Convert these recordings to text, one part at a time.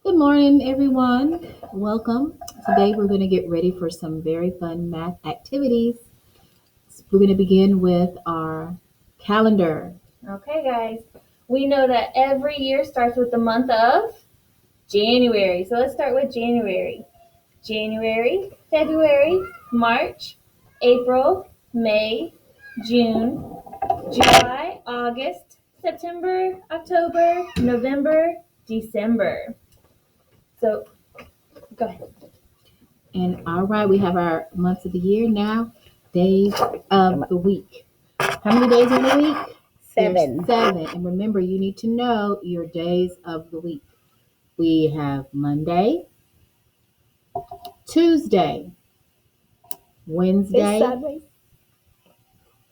Good morning, everyone. Welcome. Today we're going to get ready for some very fun math activities. We're going to begin with our calendar. Okay, guys. We know that every year starts with the month of January. So let's start with January. January, February, March, April, May, June, July, August, September, October, November, December. So go ahead. And all right, we have our months of the year now, days of the week. How many days in the week? Seven. There's seven. And remember, you need to know your days of the week. We have Monday, Tuesday, It's Wednesday. sideways.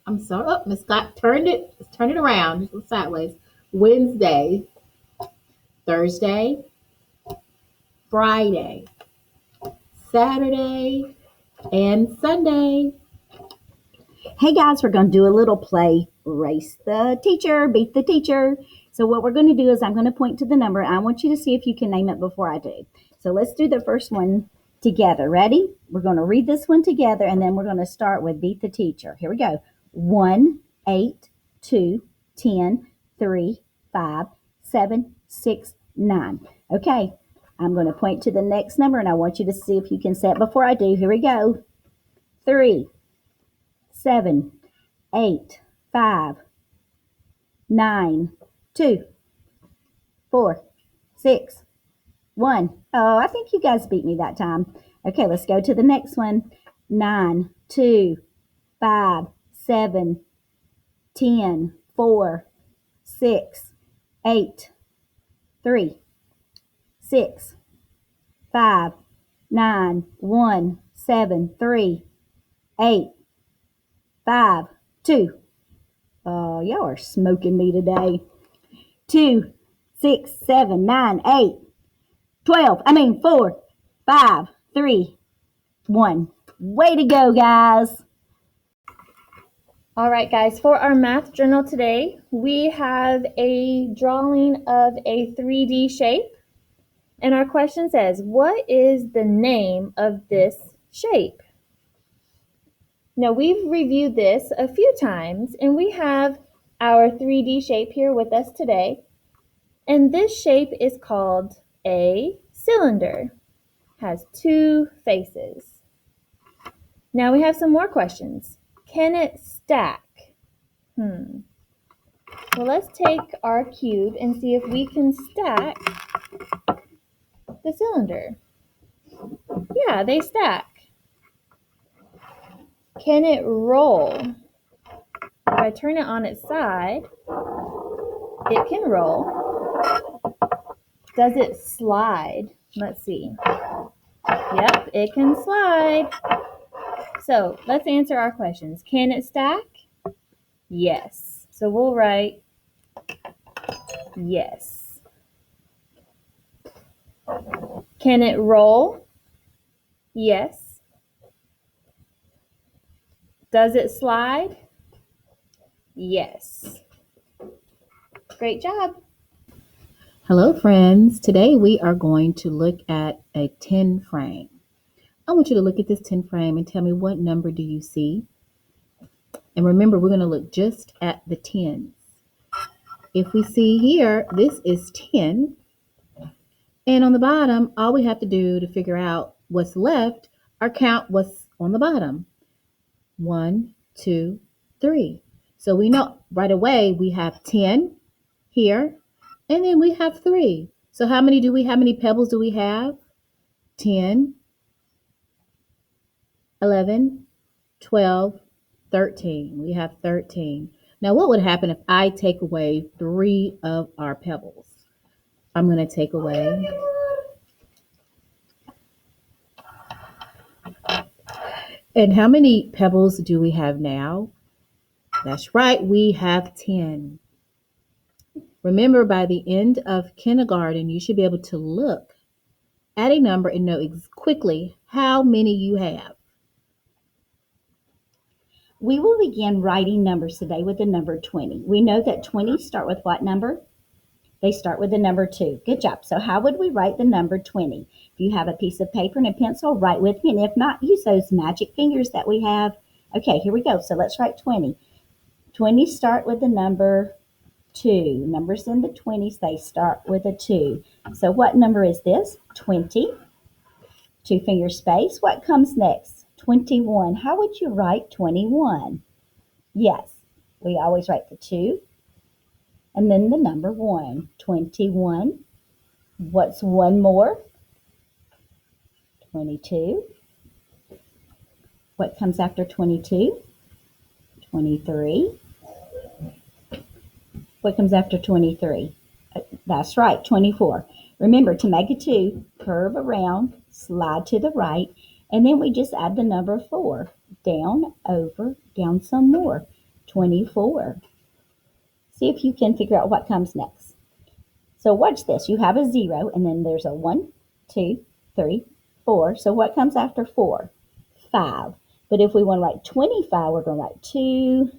I'm sorry. Oh, Miss Scott turned it. Let's turn it around. Just sideways. Wednesday, Thursday, Friday, Saturday, and Sunday. Hey guys, we're going to do a little play. Race the teacher, beat the teacher. So what we're going to do is I'm going to point to the number. I want you to see if you can name it before I do. So let's do the first one together. Ready? We're going to read this one together and then we're going to start with beat the teacher. Here we go. 1, 8, 2, 10, 3, 5, 7, 6, 9. Okay, I'm going to point to the next number and I want you to see if you can say it before I do. Here we go. 3, 7, 8, 5, 9, 2, 4, 6, 1. Oh, I think you guys beat me that time. Okay, let's go to the next one. 9, 2, 5, 7, 10, 4, 6, 8, 3, 6, 5, 9, 1, 7, 3, 8, 5, 2. Oh, y'all are smoking me today. 2, 6, 7, 9, 8, 12. 4, 5, 3, 1. Way to go, guys. All right, guys, for our math journal today, we have a drawing of a 3D shape. And our question says, what is the name of this shape? Now, we've reviewed this a few times, and we have our 3D shape here with us today. And this shape is called a cylinder. Has two faces. Now we have some more questions. Can it stack? Well, let's take our cube and see if we can stack the cylinder. Yeah, they stack. Can it roll? If I turn it on its side, it can roll. Does it slide? Let's see. Yep, it can slide. So let's answer our questions. Can it stack? Yes. So we'll write yes. Can it roll? Yes. Does it slide? Yes. Great job. Hello, friends. Today we are going to look at a 10 frame. I want you to look at this 10 frame and tell me what number do you see? And remember, we're going to look just at the tens. If we see here, this is 10. And on the bottom, all we have to do to figure out what's left or count what's on the bottom. 1, 2, 3. So we know right away we have 10 here, and then we have 3. So how many pebbles do we have? 10, 11, 12, 13. We have 13. Now what would happen if I take away 3 of our pebbles? I'm going to take away. And how many pebbles do we have now? That's right, we have 10. Remember, by the end of kindergarten, you should be able to look at a number and know quickly how many you have. We will begin writing numbers today with the number 20. We know that 20 start with what number? They start with the number 2. Good job. So how would we write the number 20? If you have a piece of paper and a pencil, write with me. And if not, use those magic fingers that we have. Okay, here we go. So let's write 20. 20 start with the number 2. Numbers in the 20s, they start with a 2. So what number is this? 20. 2-finger space. What comes next? 21. How would you write 21? Yes, we always write the 2 and then the number 1. 21. What's one more? 22. What comes after 22? 23. What comes after 23? That's right, 24. Remember, to make a 2, curve around, slide to the right, and then we just add the number 4. Down, over, down some more. 24. See if you can figure out what comes next. So watch this. You have a 0, and then there's a 1, 2, 3, 4. So what comes after 4? 5. But if we want to write 25, we're going to write 2,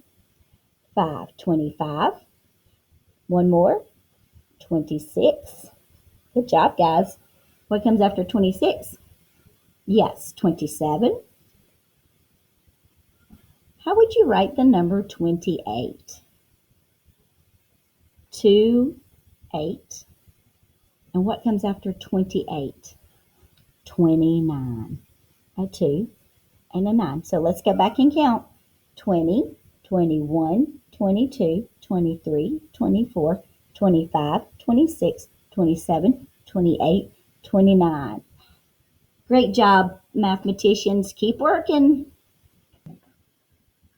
5. 25. One more. 26. Good job, guys. What comes after 26? Yes, 27. How would you write the number 28? 2, 8. And what comes after 28? 29. A 2 and a 9. So let's go back and count. 20, 21, 22, 23, 24, 25, 26, 27, 28, 29. Great job, mathematicians. Keep working.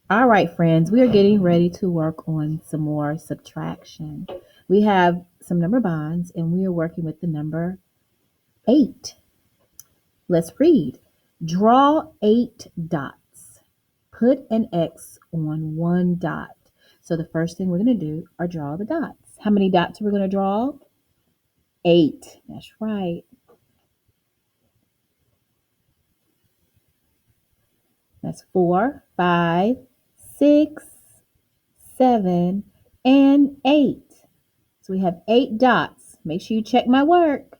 All right, friends, we are getting ready to work on some more subtraction. We have some number bonds and we are working with the number 8. Let's read. Draw 8 dots. Put an X on one dot. So the first thing we're going to do are draw the dots. How many dots are we going to draw? 8. That's right. That's 4, 5, 6, 7, and 8. So we have 8 dots. Make sure you check my work.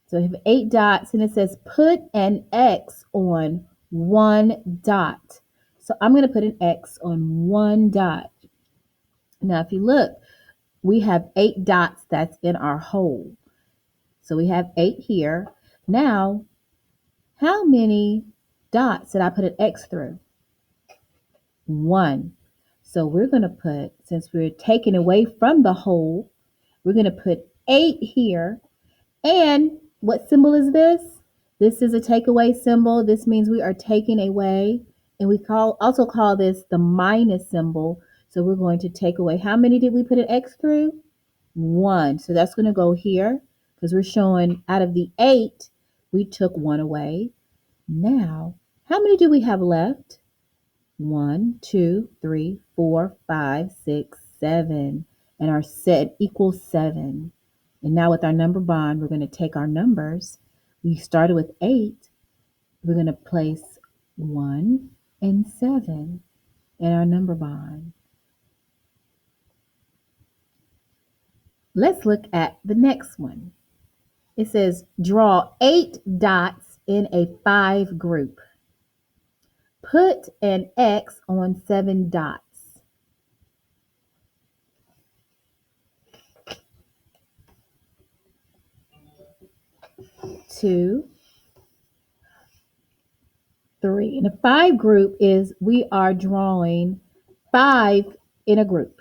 So we have 8 dots and it says put an X on one dot. So I'm going to put an X on one dot. Now if you look, we have 8 dots that's in our hole. So we have 8 here. Now, how many dots did I put an X through? 1. So we're going to put, since we're taking away from the hole, we're going to put 8 here. And what symbol is this? This is a takeaway symbol. This means we are taking away. And we also call this the minus symbol. So we're going to take away. How many did we put an X through? 1. So that's going to go here because we're showing out of the 8, we took 1 away. Now, how many do we have left? 1, 2, 3, 4, 5, 6, 7. And our set equals 7. And now with our number bond, we're going to take our numbers. We started with 8. We're going to place 1 and 7 in our number bond. Let's look at the next one. It says draw 8 dots in a 5 group. Put an X on 7 dots. 2, 3. And a 5 group is we are drawing 5 in a group.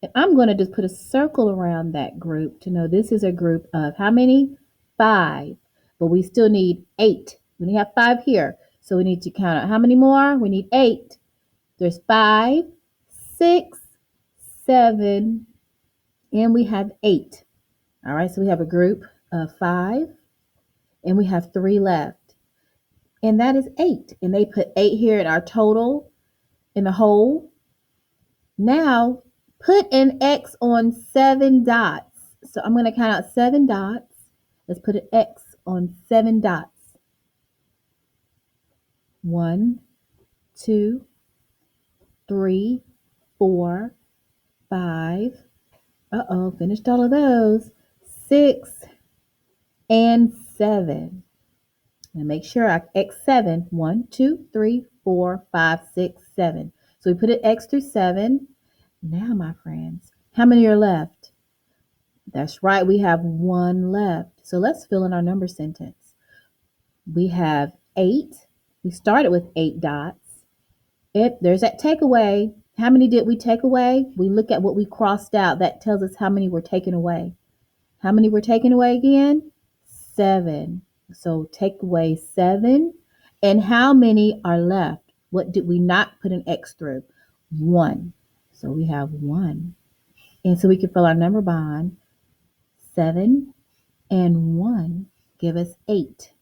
And I'm going to just put a circle around that group to know this is a group of how many? 5. But we still need 8. We only have 5 here. So we need to count out how many more? We need 8. There's 5, 6, 7, and we have 8. All right, so we have a group of 5, and we have 3 left. And that is 8. And they put 8 here in our total in the whole. Now, put an X on 7 dots. So I'm going to count out 7 dots. Let's put an X on 7 dots. 1, 2, 3, 4, 5. Finished all of those. 6 and 7. And make sure I X 7. 1, 2, 3, 4, 5, 6, 7. So we put an X through 7. Now, my friends, how many are left? That's right, we have 1 left. So let's fill in our number sentence. We have 8. We started with 8 dots. There's that takeaway. How many did we take away? We look at what we crossed out. That tells us how many were taken away. How many were taken away again? 7. So take away 7. And how many are left? What did we not put an X through? 1. So we have 1. And so we can fill our number bond. 7 and 1 give us 8.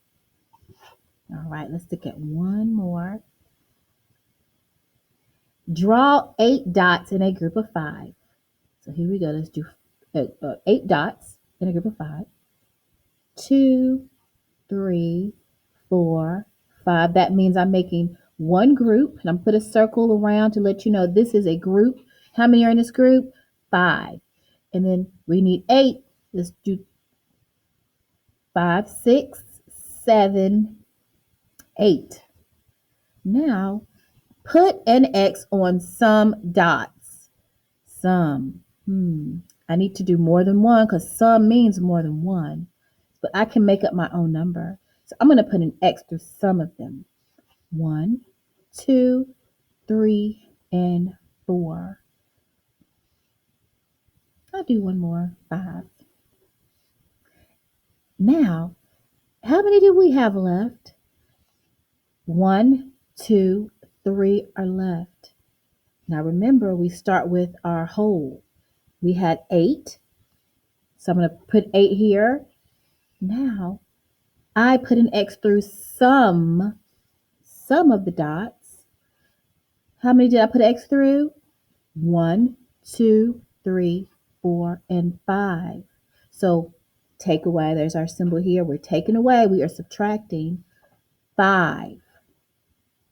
All right, let's look at one more. Draw 8 dots in a group of 5. So here we go. Let's do 8 dots in a group of 5. 2, 3, 4, 5. That means I'm making one group, and I'm put a circle around to let you know this is a group. How many are in this group? 5. And then we need 8. Let's do 5, 6, 7, 8. Now, put an X on some dots. Some. I need to do more than one because some means more than one. But I can make up my own number. So I'm going to put an X through some of them. 1, 2, 3, and 4. I'll do one more. 5. Now, how many do we have left? 1, 2, 3 are left. Now remember, we start with our whole. We had 8. So I'm going to put 8 here. Now, I put an X through some of the dots. How many did I put X through? 1, 2, 3, 4, and 5. So take away, there's our symbol here. We're taking away, we are subtracting 5.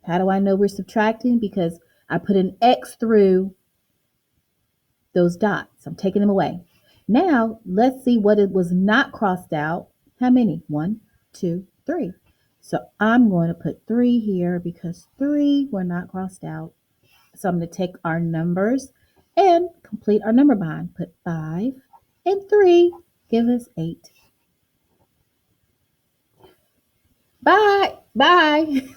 How do I know we're subtracting? Because I put an X through those dots. I'm taking them away. Now, let's see what it was not crossed out. How many? 1, 2, 3. So I'm going to put 3 here because 3 were not crossed out. So I'm going to take our numbers and complete our number bond. Put 5 and 3, give us 8. Bye. Bye.